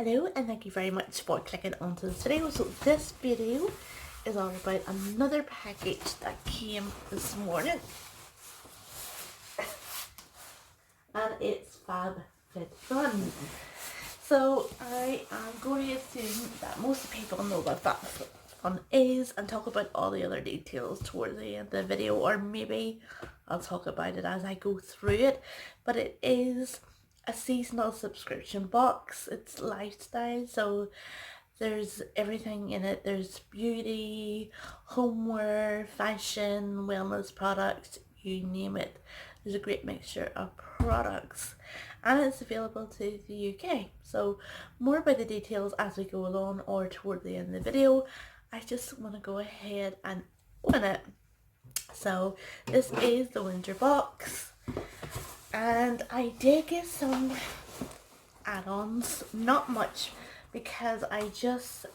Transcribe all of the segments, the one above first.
Hello and thank you very much for clicking onto this video. So this video is all about another package that came this morning, and it's Fabfitfun. So I am going to assume that most people know what Fabfitfun is and talk about all the other details towards the end of the video, or maybe I'll talk about it as I go through it. But it is a seasonal subscription box. It's lifestyle, so there's everything in it. There's beauty, homeware, fashion, wellness products, you name it. There's a great mixture of products, and it's available to the UK. So more about the details as we go along or toward the end of the video. I just want to go ahead and open it. So this is the winter box, and I did get some add-ons, not much, because I just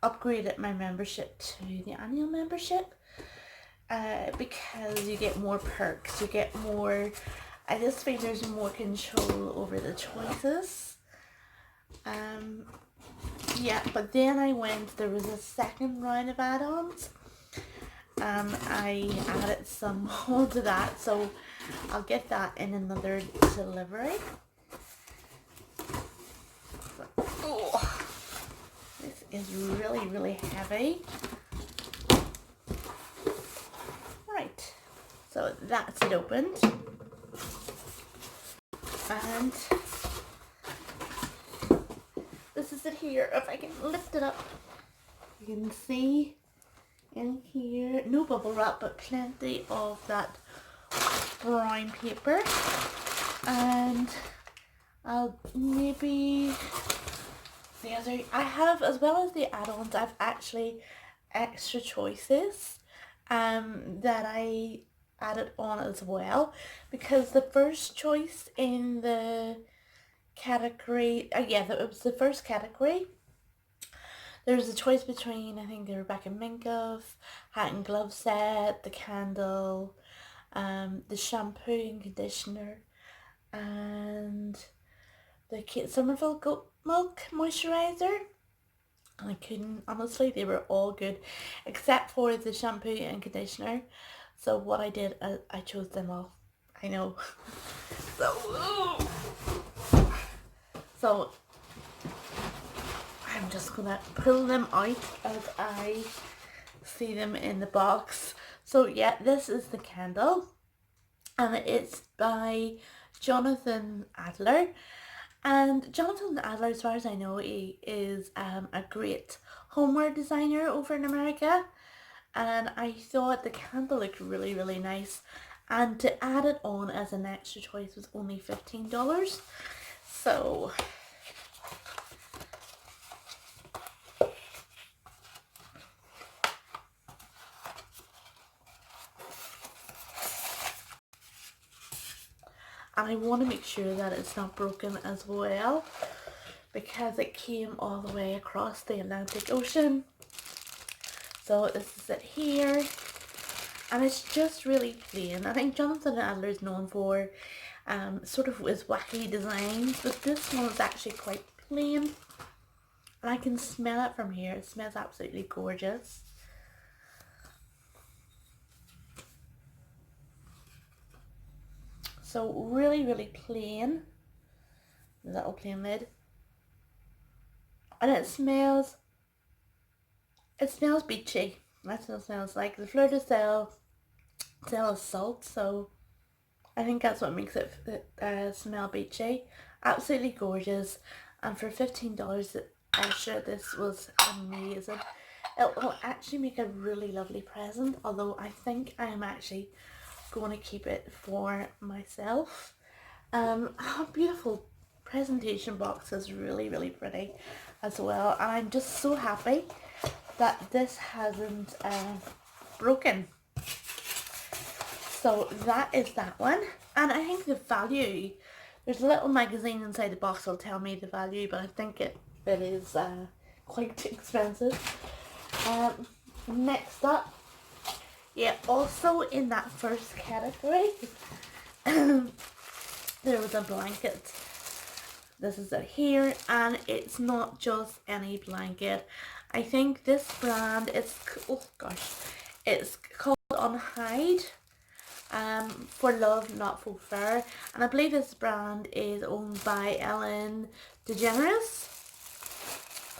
upgraded my membership to the annual membership, because you get more perks, you get more, I just think there's more control over the choices. Yeah, but then there was a second round of add-ons, and I added some more to that, so I'll get that in another delivery. Oh, this is really heavy. Right, so that's it opened, and this is it here. If I can lift it up, you can see in here, no bubble wrap, but plenty of that brown paper. And I'll maybe the other, I have, as well as the add-ons, I've actually extra choices that I added on as well, because the first choice in the category, it was the first category. There's a choice between, I think, the Rebecca Minkoff hat and glove set, the candle, the shampoo and conditioner, and the Kate Somerville goat milk moisturizer. And I couldn't, honestly, they were all good except for the shampoo and conditioner. So what I did, I chose them all. I know. So I'm just gonna pull them out as I see them in the box. So yeah, this is the candle, and it's by Jonathan Adler. And Jonathan Adler, as far as I know, he is a great homeware designer over in America. And I thought the candle looked really nice. And to add it on as an extra choice was only $15. So and I want to make sure that it's not broken as well, because it came all the way across the Atlantic Ocean. So this is it here, and it's just really plain. I think Jonathan Adler is known for sort of his wacky designs, but this one is actually quite plain, and I can smell it from here. It smells absolutely gorgeous. So really plain, little plain lid, and it smells beachy. That's what it smells like. The fleur de sel is salt, so I think that's what makes it smell beachy. Absolutely gorgeous, and for $15 extra, this was amazing. It will actually make a really lovely present, although I think I am actually going to keep it for myself. Beautiful presentation box, is really pretty as well, and I'm just so happy that this hasn't broken. So that is that one, and I think the value, there's a little magazine inside the box that'll tell me the value, but I think it is quite expensive. Next up, yeah, also in that first category, there was a blanket, This is it here, and it's not just any blanket. I think this brand is, oh gosh, it's called On Hide. For love, not for fair, and I believe this brand is owned by Ellen DeGeneres.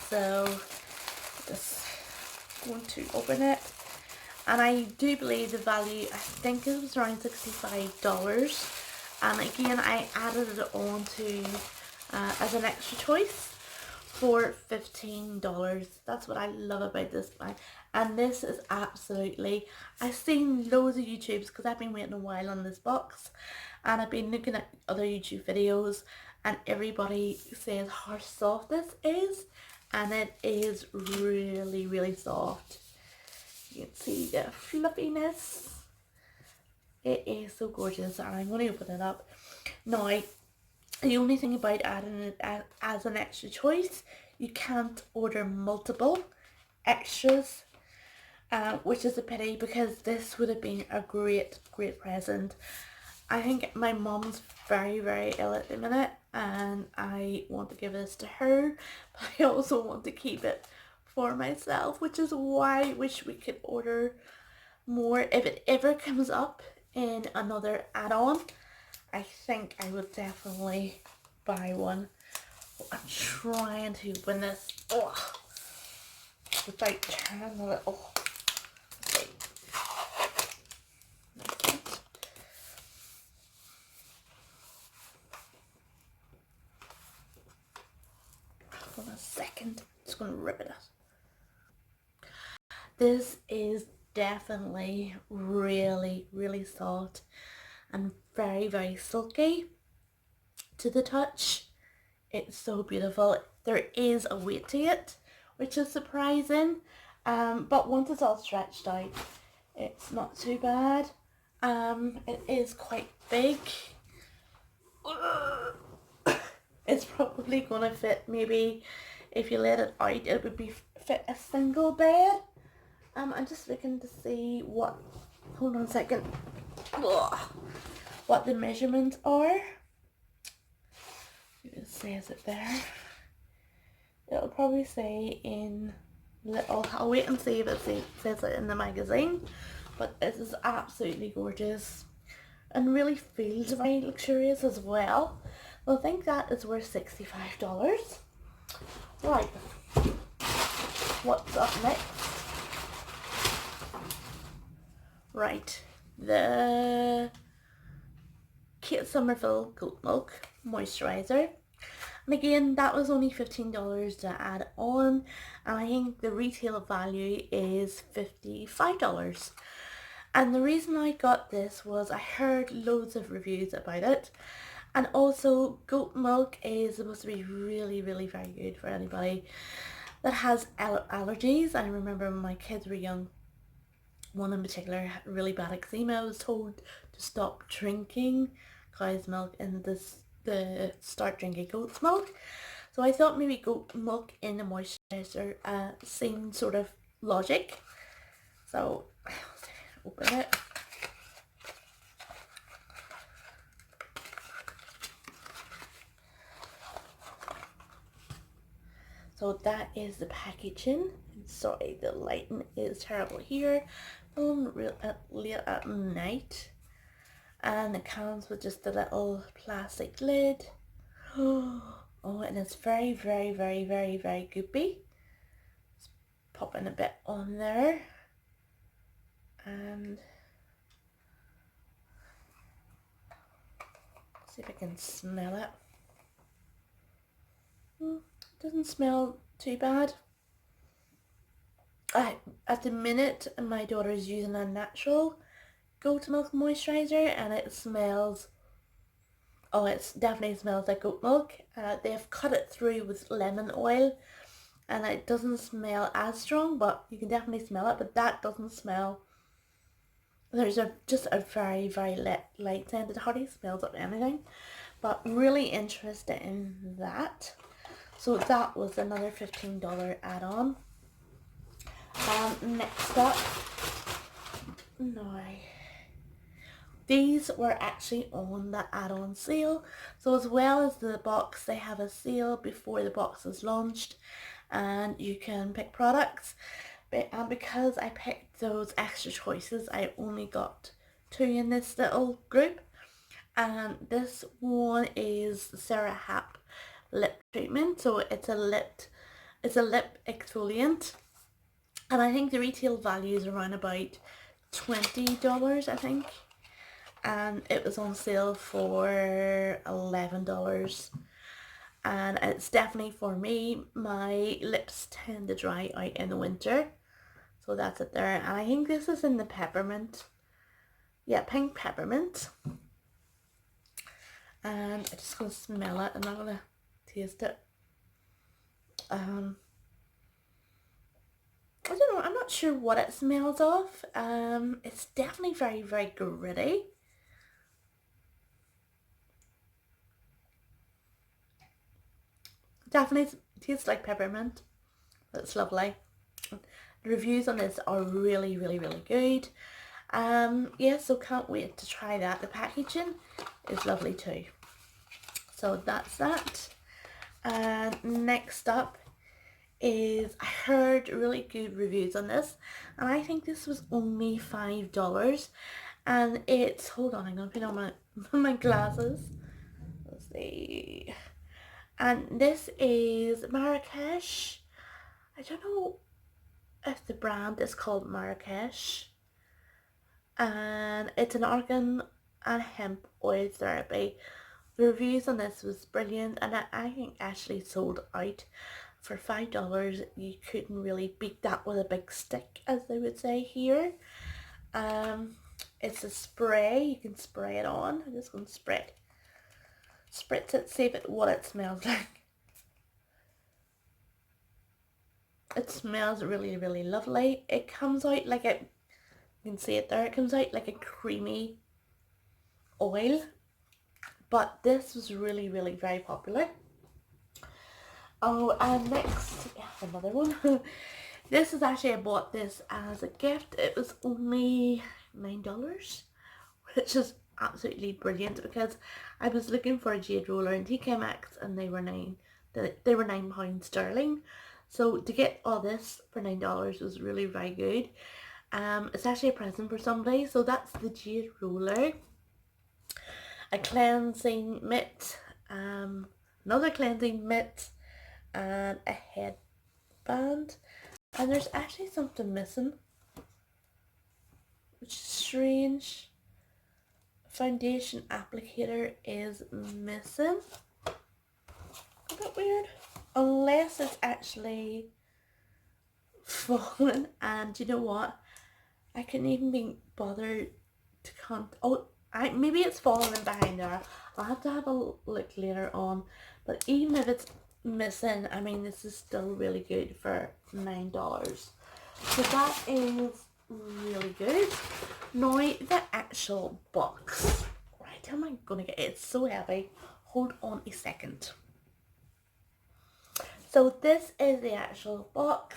So just going to open it, and I do believe the value, I think it was around $65, and again I added it on to as an extra choice for $15. That's what I love about this bag. And this is absolutely, I've seen loads of YouTubes because I've been waiting a while on this box, and I've been looking at other YouTube videos, and everybody says how soft this is, and it is really, really soft. You can see the fluffiness. It is so gorgeous, and I'm going to open it up now. The only thing about adding it as an extra choice, you can't order multiple extras, which is a pity because this would have been a great present. I think my mom's very, very ill at the minute, and I want to give this to her, but I also want to keep it for myself, which is why I wish we could order more. If it ever comes up in another add-on, I think I would definitely buy one. I'm trying to open this without turning the little. Okay. Hold on a second. I'm just going to rip it out. This is definitely really, really soft and very, very silky to the touch. It's so beautiful. There is a weight to it, which is surprising, but once it's all stretched out, it's not too bad. It is quite big. It's probably gonna fit, maybe if you let it out, it would fit a single bed. I'm just looking to see what, hold on a second, what the measurements are. It says it there. It'll probably say in little, I'll wait and see if it says it in the magazine, but this is absolutely gorgeous and really feels very luxurious as well. Well, I think that is worth $65. Right, what's up next? Right, the Kate Somerville Goat Milk Moisturizer. And again, that was only $15 to add on, and I think the retail value is $55. And the reason I got this was I heard loads of reviews about it, and also goat milk is supposed to be really, really very good for anybody that has allergies. I remember when my kids were young, one in particular had really bad eczema. I was told to stop drinking cow's milk and start drinking goat's milk. So I thought maybe goat milk in the moisturizer seemed sort of logic. So open it. So that is the packaging. Sorry, the lighting is terrible here. Late at night. And it comes with just a little plastic lid. Oh, and it's very, very, very, very, very goopy. Just popping a bit on there. And see if I can smell it. Doesn't smell too bad. At the minute, my daughter is using a natural goat milk moisturizer, and it smells, oh, it definitely smells like goat milk. They've cut it through with lemon oil, and it doesn't smell as strong, but you can definitely smell it. But that doesn't smell. There's just a very, very light scent. It hardly smells of anything, but really interested in that. So that was another $15 add-on. Next up, no, these were actually on the add-on sale. So as well as the box, they have a sale before the box is launched and you can pick products. And because I picked those extra choices, I only got 2 in this little group. And this one is Sarah Happ lip treatment. So it's a lip exfoliant. And I think the retail value is around about $20, I think. And it was on sale for $11. And it's definitely for me. My lips tend to dry out in the winter. So that's it there. And I think this is in the peppermint. Yeah, pink peppermint. And I'm just going to smell it. I'm not going to taste it. I don't know. I'm not sure what it smells of. It's definitely very, very gritty. Definitely tastes like peppermint. It's lovely. The reviews on this are really, really, really good. Yeah, so can't wait to try that. The packaging is lovely too. So that's that. And next up is, I heard really good reviews on this, and I think this was only $5. And it's, hold on, I'm gonna put on my my glasses. Let's see. And this is Marrakesh. I don't know if the brand is called Marrakesh. And it's an argan and hemp oil therapy. The reviews on this was brilliant, and I think actually sold out. For $5, you couldn't really beat that with a big stick, as they would say here. It's a spray. You can spray it on. I'm just going to spritz it, see what it smells like. It smells really, really lovely. It comes out like a, you can see it there, it comes out like a creamy oil. But this was really, really very popular. Oh, and next, yeah, another one. This is actually, I bought this as a gift. It was only $9, which is absolutely brilliant because I was looking for a jade roller in TK Maxx and they were £9 sterling. So to get all this for $9 was really very good. It's actually a present for somebody. So that's the jade roller, a cleansing mitt, another cleansing mitt, and a headband. And there's actually something missing, which is strange. Foundation applicator is missing. A bit weird. Unless it's actually fallen. And you know what? I couldn't even be bothered to maybe it's fallen in behind there. I'll have to have a look later on. But even if it's missing, I mean, this is still really good for $9. So that is really good. Now the actual box. Right, how am I gonna get it? It's so heavy. Hold on a second. So this is the actual box.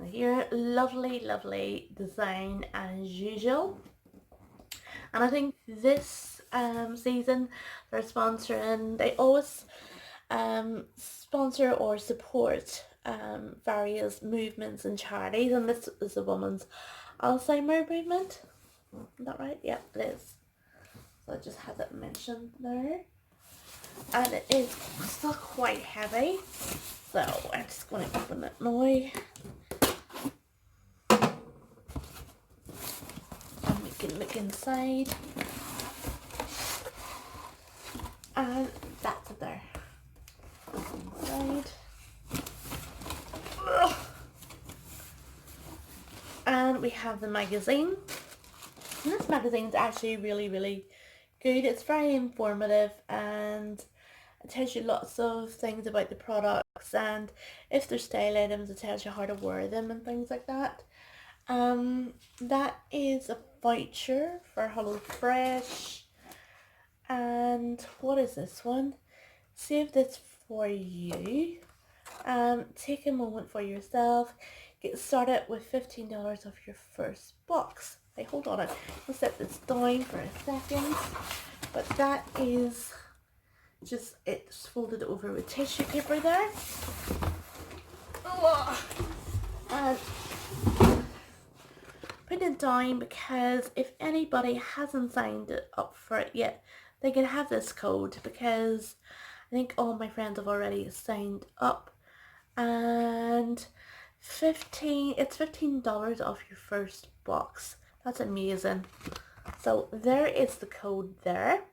Here, lovely, lovely design as usual. And I think this season they're sponsoring, they always sponsor or support various movements and charities, and this is the women's Alzheimer movement. Is that right? Yep, it is. So I just had it mentioned there. And it is still quite heavy. So I'm just going to open it now. And we can look inside. And that's it there. Inside. And we have the magazine. And this magazine is actually really, really good. It's very informative and it tells you lots of things about the products, and if they're style items it tells you how to wear them and things like that. That is a voucher for HelloFresh. And what is this one? Save this for you. Take a moment for yourself. Get started with $15 off your first box. Hey, hold on, I'll set this down for a second. But that is just, it's folded over with tissue paper there. And put it down because if anybody hasn't signed up for it yet, they can have this code, because I think all my friends have already signed up. And it's $15 off your first box. That's amazing. So there is the code there.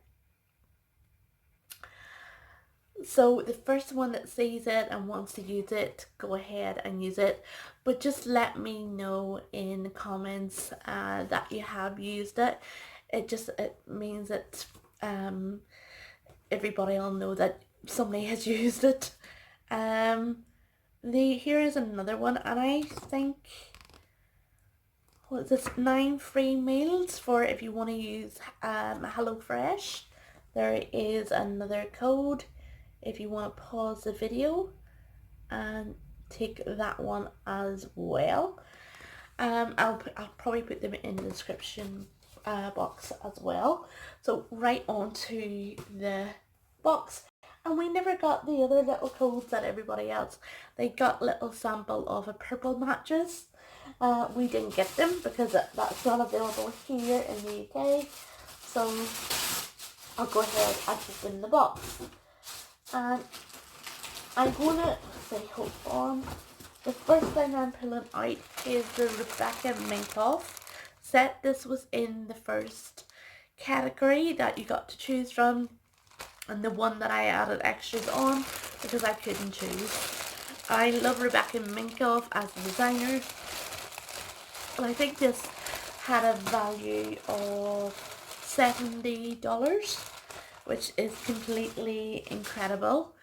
So the first one that sees it and wants to use it, go ahead and use it. But just let me know in the comments that you have used it. It means that everybody will know that somebody has used it. Here is another one, and I think, what's this, 9 free meals for if you want to use HelloFresh. There is another code if you want to pause the video and take that one as well. I'll probably put them in the description box as well. So right on to the box. And we never got the other little codes that everybody else. They got little sample of a purple mattress. We didn't get them because that's not available here in the UK. So I'll go ahead and open the box. And I'm gonna say, hold on. The first thing I'm pulling out is the Rebecca Minkoff set. This was in the first category that you got to choose from, and the one that I added extras on because I couldn't choose. I love Rebecca Minkoff as a designer, and I think this had a value of $70, which is completely incredible.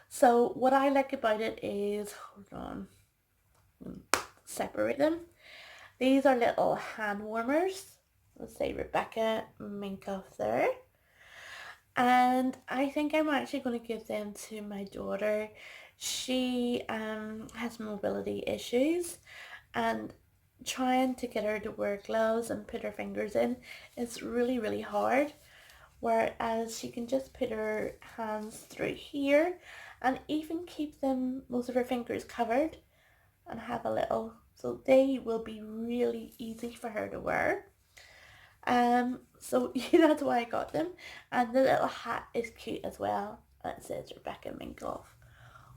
So what I like about it is, hold on, separate them. These are little hand warmers. Let's say Rebecca Minkoff there. And I think I'm actually going to give them to my daughter. She has mobility issues, and trying to get her to wear gloves and put her fingers in is really, really hard. Whereas she can just put her hands through here and even keep them, most of her fingers covered, and have a little, so they will be really easy for her to wear. So yeah, that's why I got them. And the little hat is cute as well. It says Rebecca Minkoff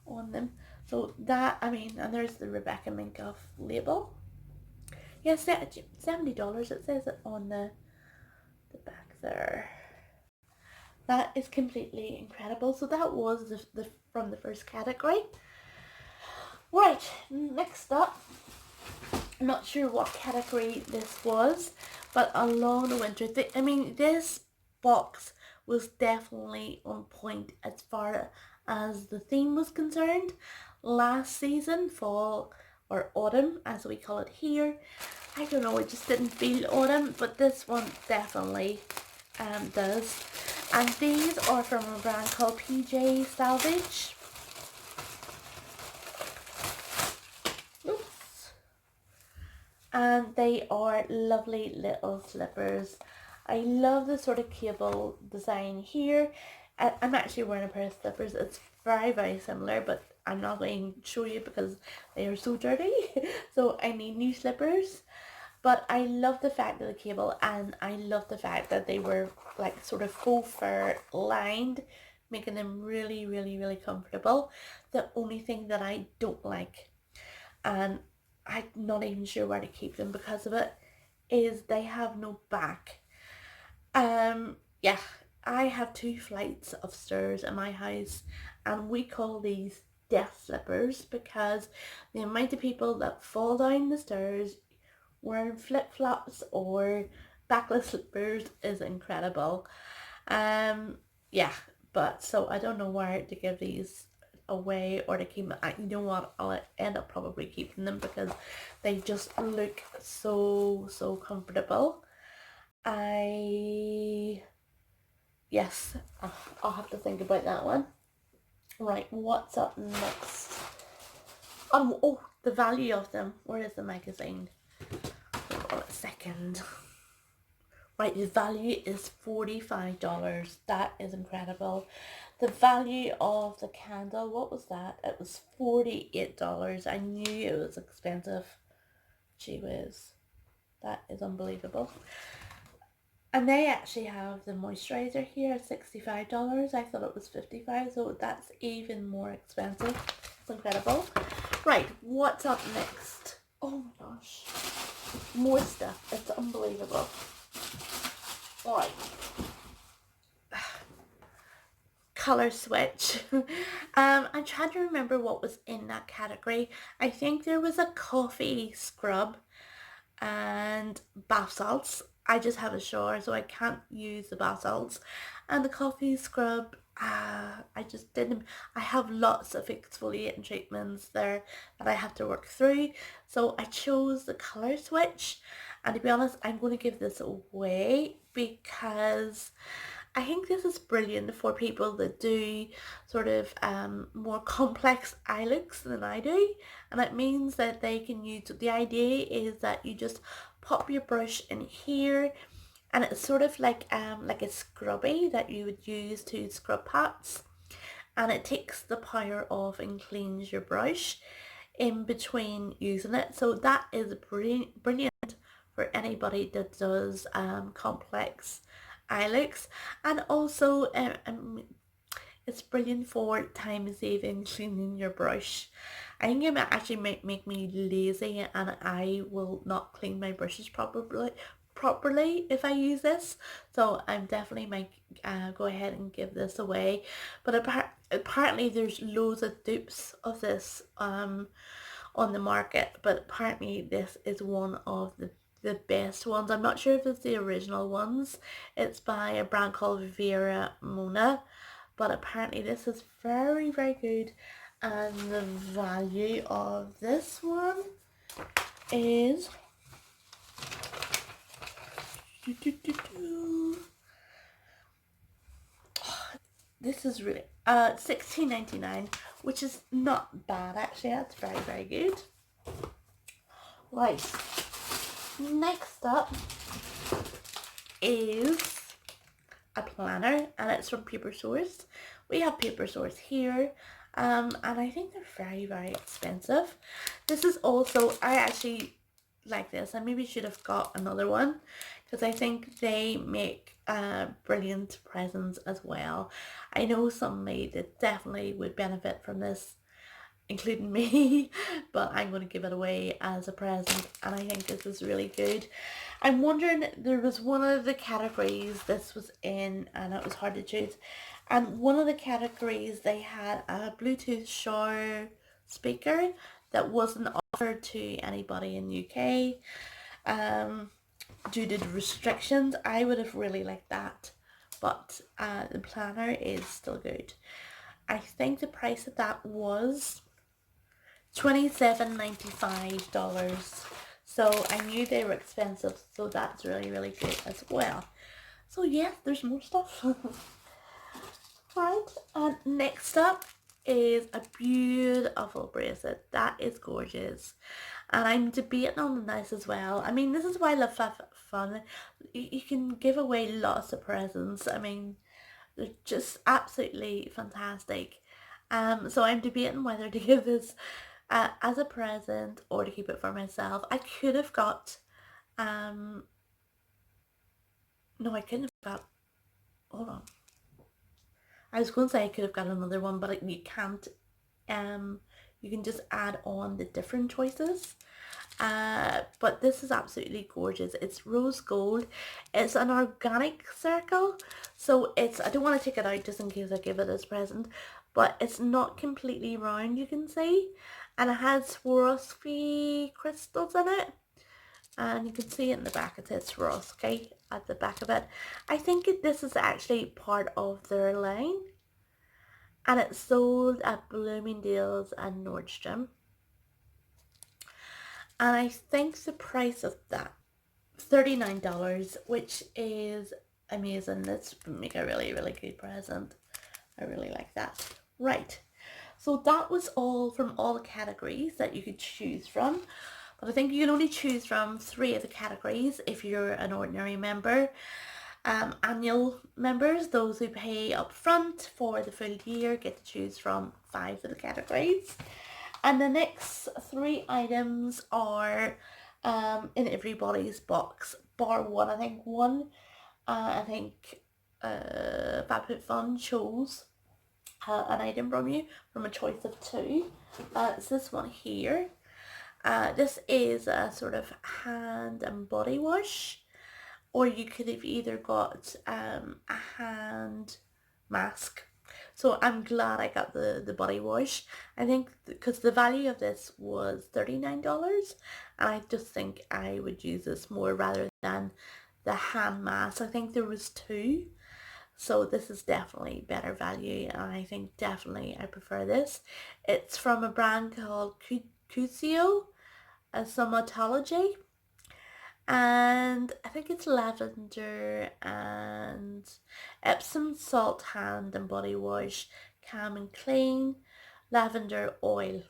on them. So that, I mean, and there's the Rebecca Minkoff label. Yes, yeah, $70 it says it on the back there. That is completely incredible. So that was the from the first category. Right, next up, I'm not sure what category this was, but Along the Winter. I mean, this box was definitely on point as far as the theme was concerned. Last season, fall or autumn as we call it here, I don't know, it just didn't feel autumn, but this one definitely does. And these are from a brand called PJ Salvage. Oops. And they are lovely little slippers. I love the sort of cable design here. I'm actually wearing a pair of slippers. It's very, very similar, but I'm not going to show you because they are so dirty. So I need new slippers. But I love the fact of the cable, and I love the fact that they were like sort of faux fur lined, making them really, really, really comfortable. The only thing that I don't like, and I'm not even sure where to keep them because of it, is they have no back. Yeah, I have 2 flights of stairs in my house, and we call these death slippers because the amount of people that fall down the stairs wearing flip-flops or backless slippers is incredible. Yeah, but so I don't know where to give these away or to keep them. You know what, I'll end up probably keeping them because they just look so, so comfortable. Yes, I'll have to think about that one. Right, what's up next? Oh, the value of them. Where is the magazine? Hold on a second. Right, the value is $45. That is incredible. The value of the candle, what was that? It was $48. I knew it was expensive. Gee whiz. That is unbelievable. And they actually have the moisturizer here at $65. I thought it was $55, so that's even more expensive. It's incredible. Right, what's up next? Oh my gosh. More stuff. It's unbelievable. Alright. Color switch. I'm trying to remember what was in that category. I think there was a coffee scrub and bath salts. I just have a shower, so I can't use the bath salts. And the coffee scrub, I just didn't. I have lots of exfoliating treatments there that I have to work through. So I chose the color switch. And to be honest, I'm going to give this away because I think this is brilliant for people that do sort of more complex eye looks than I do, and it means that they can use, the idea is that you just pop your brush in here, and it's sort of like a scrubby that you would use to scrub pots, and it takes the power off and cleans your brush in between using it. So that is brilliant for anybody that does complex eye looks, and also it's brilliant for time saving cleaning your brush. I think it might actually make me lazy, and I will not clean my brushes properly if I use this. So I'm definitely might go ahead and give this away. But apparently there's loads of dupes of this on the market, but apparently this is one of the best ones. I'm not sure if it's the original ones. It's by a brand called Vera Mona, but apparently this is very, very good. And the value of this one is this is really $16.99, which is not bad actually. That's very, very good. Right, next up is a planner, and it's from Paper Source. We have Paper Source here, and I think they're very, very expensive. This is also, I actually like this. I maybe should have got another one because I think they make brilliant presents as well. I know somebody that definitely would benefit from this, including me, but I'm going to give it away as a present, and I think this is really good. I'm wondering, there was one of the categories this was in, and it was hard to choose, and one of the categories they had a Bluetooth shower speaker that wasn't offered to anybody in the UK due to the restrictions. I would have really liked that, but the planner is still good. I think the price of that was $27.95. So I knew they were expensive, so that's really, really good as well. So yeah, there's more stuff. Right, and next up is a beautiful bracelet. That is gorgeous. And I'm debating on this as well. I mean, this is why I love Fabfitfun. You can give away lots of presents. I mean, they're just absolutely fantastic. So I'm debating whether to give this as a present or to keep it for myself. I could have got, no, I couldn't have got, hold on. I was going to say I could have got another one, but you can't. You can just add on the different choices. But this is absolutely gorgeous. It's rose gold. It's an organic circle, so it's, I don't want to take it out just in case I give it as a present, but it's not completely round, you can see, and it has Swarovski crystals in it, and you can see it in the back. It says Swarovski at the back of it. I think this is actually part of their line, and it's sold at Bloomingdale's and Nordstrom. And I think the price of that, $39, which is amazing. This would make a really, really good present. I really like that. Right, so that was all from all the categories that you could choose from. But I think you can only choose from 3 of the categories if you're an ordinary member. Annual members, those who pay up front for the full year, get to choose from 5 of the categories. And the next 3 items are in everybody's box, bar one. I think Fabfitfun chose an item from you from a choice of 2. It's this one here. This is a sort of hand and body wash, or you could have either got a hand mask. So I'm glad I got the body wash. I think because the value of this was $39, and I just think I would use this more rather than the hand mask. I think there was 2. So this is definitely better value, and I think definitely I prefer this. It's from a brand called Cusio, a Somatology, and I think it's lavender and Epsom salt hand and body wash, calm and clean, lavender oil.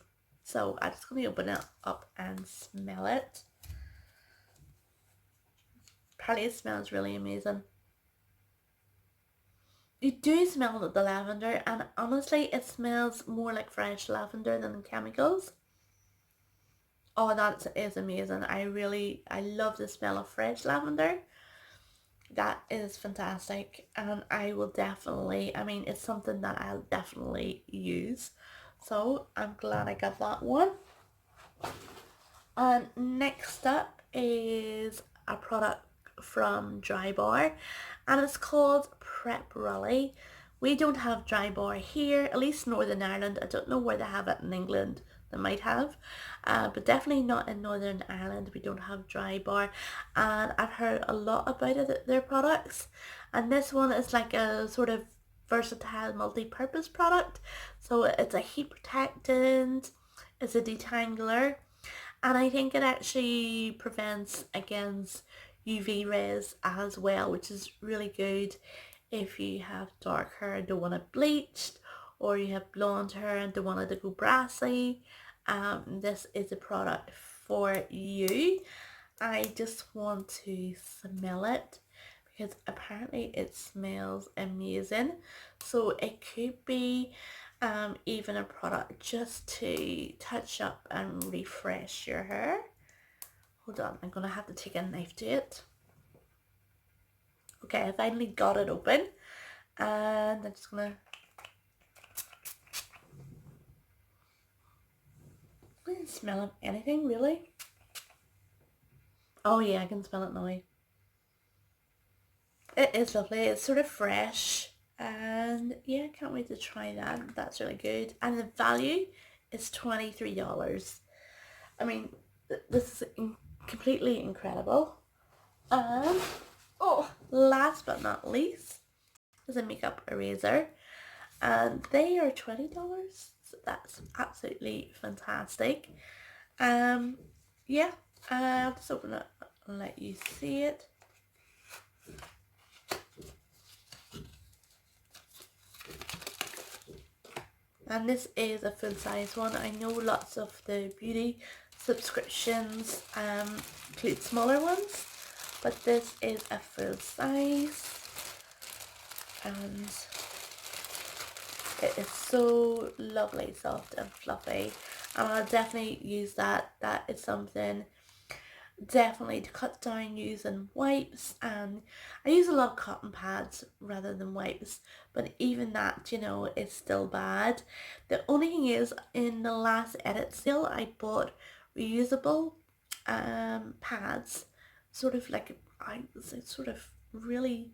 So I'm just going to open it up and smell it. Apparently it smells really amazing. You do smell the lavender, and honestly it smells more like fresh lavender than chemicals. Oh, that is amazing. I love the smell of fresh lavender. That is fantastic, and I will definitely, I mean, it's something that I'll definitely use. So I'm glad I got that one. And next up is a product from Dry Bar, and it's called Prep Rally. We don't have Dry Bar here, at least Northern Ireland. I don't know where they have it in England. They might have, but definitely not in Northern Ireland. We don't have Dry Bar, and I've heard a lot about their products, and this one is like a sort of versatile multi-purpose product. So it's a heat protectant, it's a detangler, and I think it actually prevents against UV rays as well, which is really good if you have dark hair and don't want it bleached, or you have blonde hair and don't want it to go brassy. This is a product for you. I just want to smell it because apparently it smells amazing. So it could be even a product just to touch up and refresh your hair. Hold on, I'm gonna have to take a knife to it. Okay, I finally got it open, and I'm just gonna I didn't smell anything really. Oh yeah, I can smell it now. It is lovely. It's sort of fresh, and yeah, I can't wait to try that. That's really good. And the value is $23. I mean, this is completely incredible. And oh, last but not least is a makeup eraser, and they are $20. So that's absolutely fantastic. Yeah, I'll just open it and let you see it. And this is a full size one. I know lots of the beauty subscriptions include smaller ones, but this is a full size, and it is so lovely, soft and fluffy, and I'll definitely use that. That is something definitely to cut down using wipes, and I use a lot of cotton pads rather than wipes, but even that, you know, is still bad. The only thing is, in the last edit sale I bought reusable pads, sort of like sort of really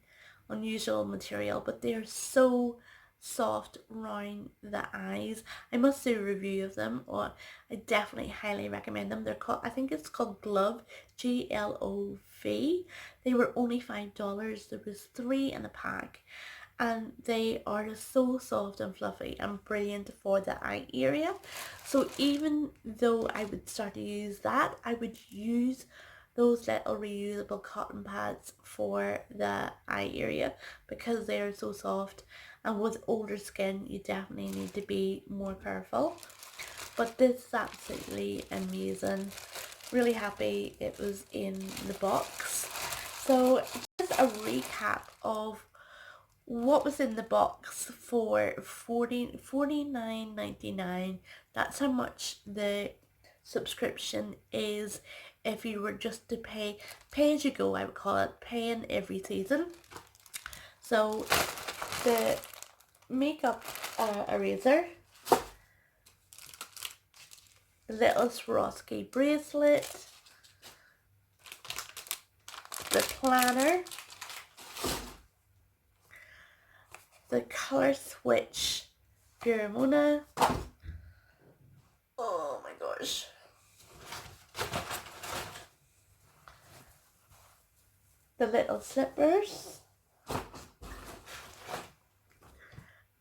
unusual material, but they are so soft around the eyes. I must do a review of them, or I definitely highly recommend them. They're called, I think it's called Glove, Glov. They were only $5. There was 3 in a pack, and they are just so soft and fluffy and brilliant for the eye area. So even though I would start to use that, I would use those little reusable cotton pads for the eye area because they are so soft, and with older skin you definitely need to be more careful. But this is absolutely amazing. really happy it was in the box. So just a recap of what was in the box for $49.99. That's how much the subscription is if you were just to pay as you go, I would call it, paying every season. So the makeup eraser, the little Swarovski bracelet, the planner, the color switch Pheromona. Oh my gosh. The little slippers.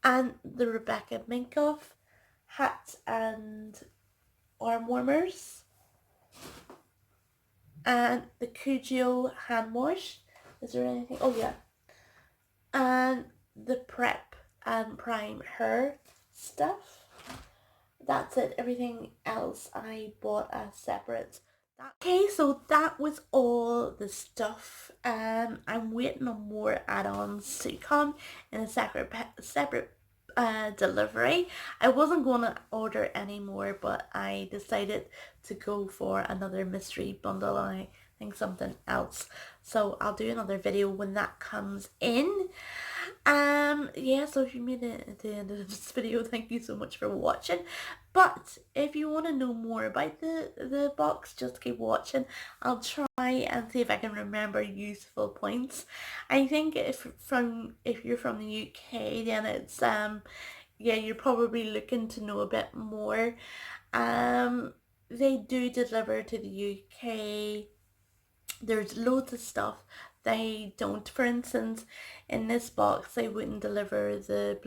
And the Rebecca Minkoff hats and arm warmers. And the Cujo hand wash. Is there anything? Oh yeah. And the prep and prime hair stuff. That's it. Everything else I bought as separate. Okay, so that was all the stuff. I'm waiting on more add-ons to come in a separate delivery. I wasn't going to order any more, but I decided to go for another mystery bundle, and I think something else. So I'll do another video when that comes in. Yeah, so if you made it at the end of this video, thank you so much for watching. But if you want to know more about the box, just keep watching. I'll try and see if I can remember useful points. I think if you're from the UK, then it's yeah, you're probably looking to know a bit more. They do deliver to the UK. There's loads of stuff they don't. For instance, in this box they wouldn't deliver the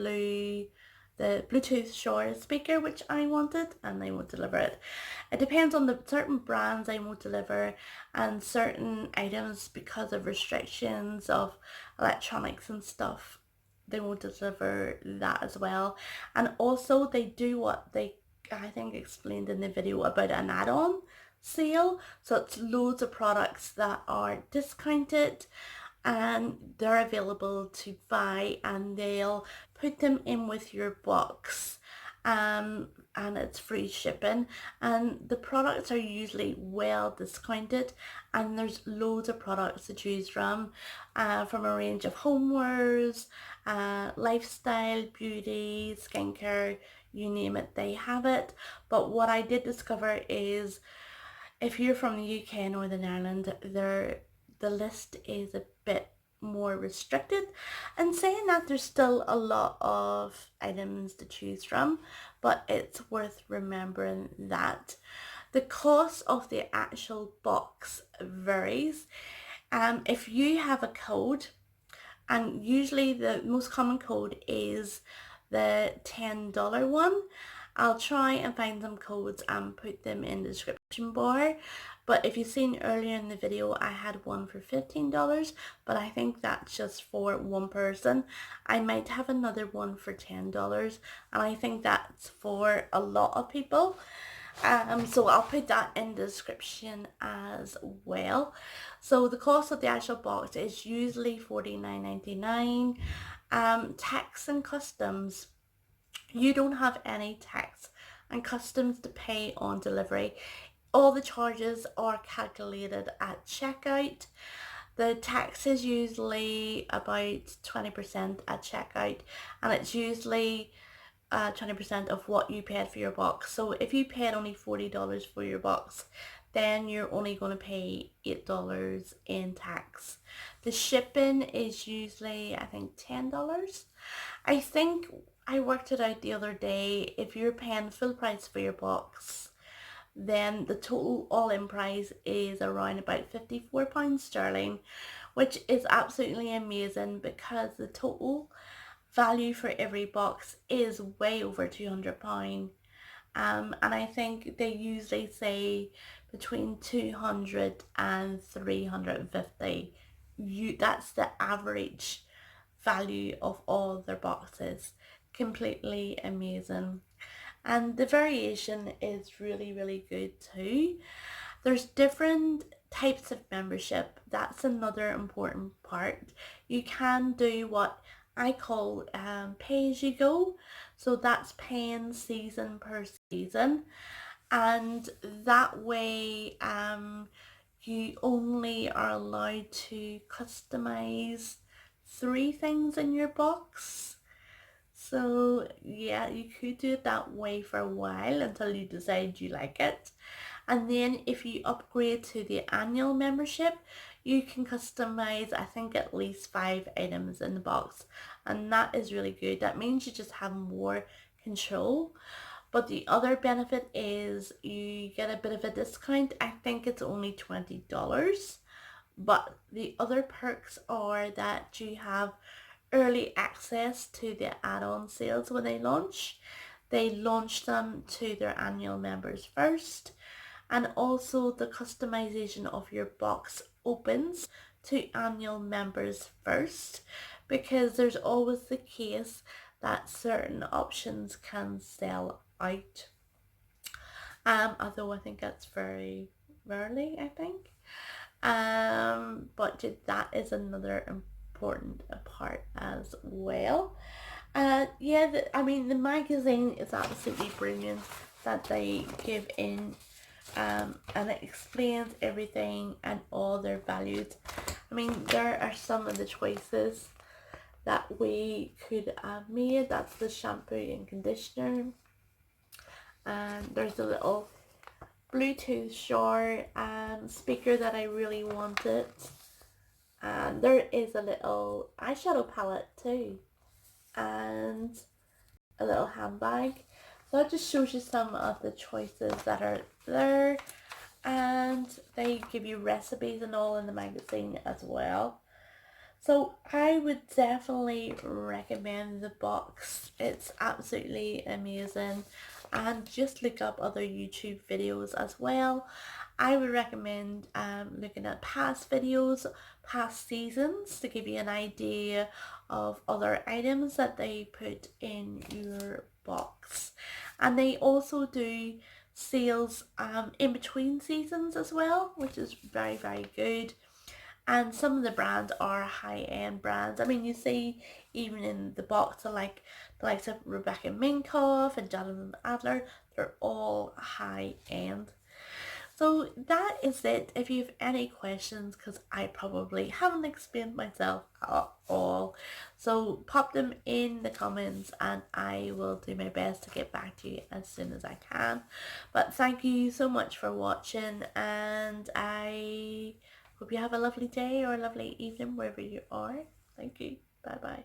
Bluetooth shower speaker, which I wanted, and they won't deliver it. It depends on the certain brands they won't deliver, and certain items, because of restrictions of electronics and stuff, they won't deliver that as well. And also they do what they, I think, explained in the video about an add-on sale. So it's loads of products that are discounted and they're available to buy, and they'll put them in with your box, and it's free shipping, and the products are usually well discounted, and there's loads of products to choose from a range of homewares, lifestyle, beauty, skincare, you name it, they have it. But what I did discover is, if you're from the UK, Northern Ireland, the list is a bit more restricted. And saying that, there's still a lot of items to choose from, but it's worth remembering that the cost of the actual box varies. If you have a code, and usually the most common code is the $10 one. I'll try and find some codes and put them in the description bar. But if you've seen earlier in the video, I had one for $15, but I think that's just for one person. I might have another one for $10, and I think that's for a lot of people. So I'll put that in the description as well. So the cost of the actual box is usually $49.99. Tax and customs, you don't have any tax and customs to pay on delivery. All the charges are calculated at checkout. The tax is usually about 20% at checkout, and it's usually 20% of what you paid for your box. So if you paid only $40 for your box, then you're only going to pay $8 in tax. The shipping is usually, I think, $10. I think I worked it out the other day. If you're paying full price for your box, then the total all-in price is around about £54 sterling, which is absolutely amazing, because the total value for every box is way over £200. And I think they usually say between 200 and 350. That's the average value of all their boxes. Completely amazing. And the variation is really, really good too. There's different types of membership. That's another important part. You can do what I call pay as you go. So that's paying season per season. And that way you only are allowed to customize 3 things in your box. So yeah, you could do it that way for a while until you decide you like it. And then if you upgrade to the annual membership, you can customize, I think, at least 5 items in the box. And that is really good. That means you just have more control. But the other benefit is you get a bit of a discount. I think it's only $20. But the other perks are that you have early access to the add-on sales when they launch. They launch them to their annual members first. And also the customization of your box opens to annual members first, because there's always the case that certain options can sell out. Although I think that's very rarely, I think. But that is another important part as well. Yeah, I mean, the magazine is absolutely brilliant that they give in, and it explains everything and all their values. I mean, there are some of the choices that we could have made. That's the shampoo and conditioner. And there's a little Bluetooth shower speaker that I really wanted. And there is a little eyeshadow palette too. And a little handbag. So that just shows you some of the choices that are there. And they give you recipes and all in the magazine as well. So I would definitely recommend the box. It's absolutely amazing. And just look up other YouTube videos as well. I would recommend looking at past videos, past seasons, to give you an idea of other items that they put in your box. And they also do sales in between seasons as well, which is very, very good. And some of the brands are high-end brands. I mean, you see even in the box, the likes of Rebecca Minkoff and Jonathan Adler, they're all high-end. So that is it. If you have any questions, because I probably haven't explained myself at all, so pop them in the comments and I will do my best to get back to you as soon as I can. But thank you so much for watching, and I hope you have a lovely day or a lovely evening wherever you are. Thank you. Bye bye.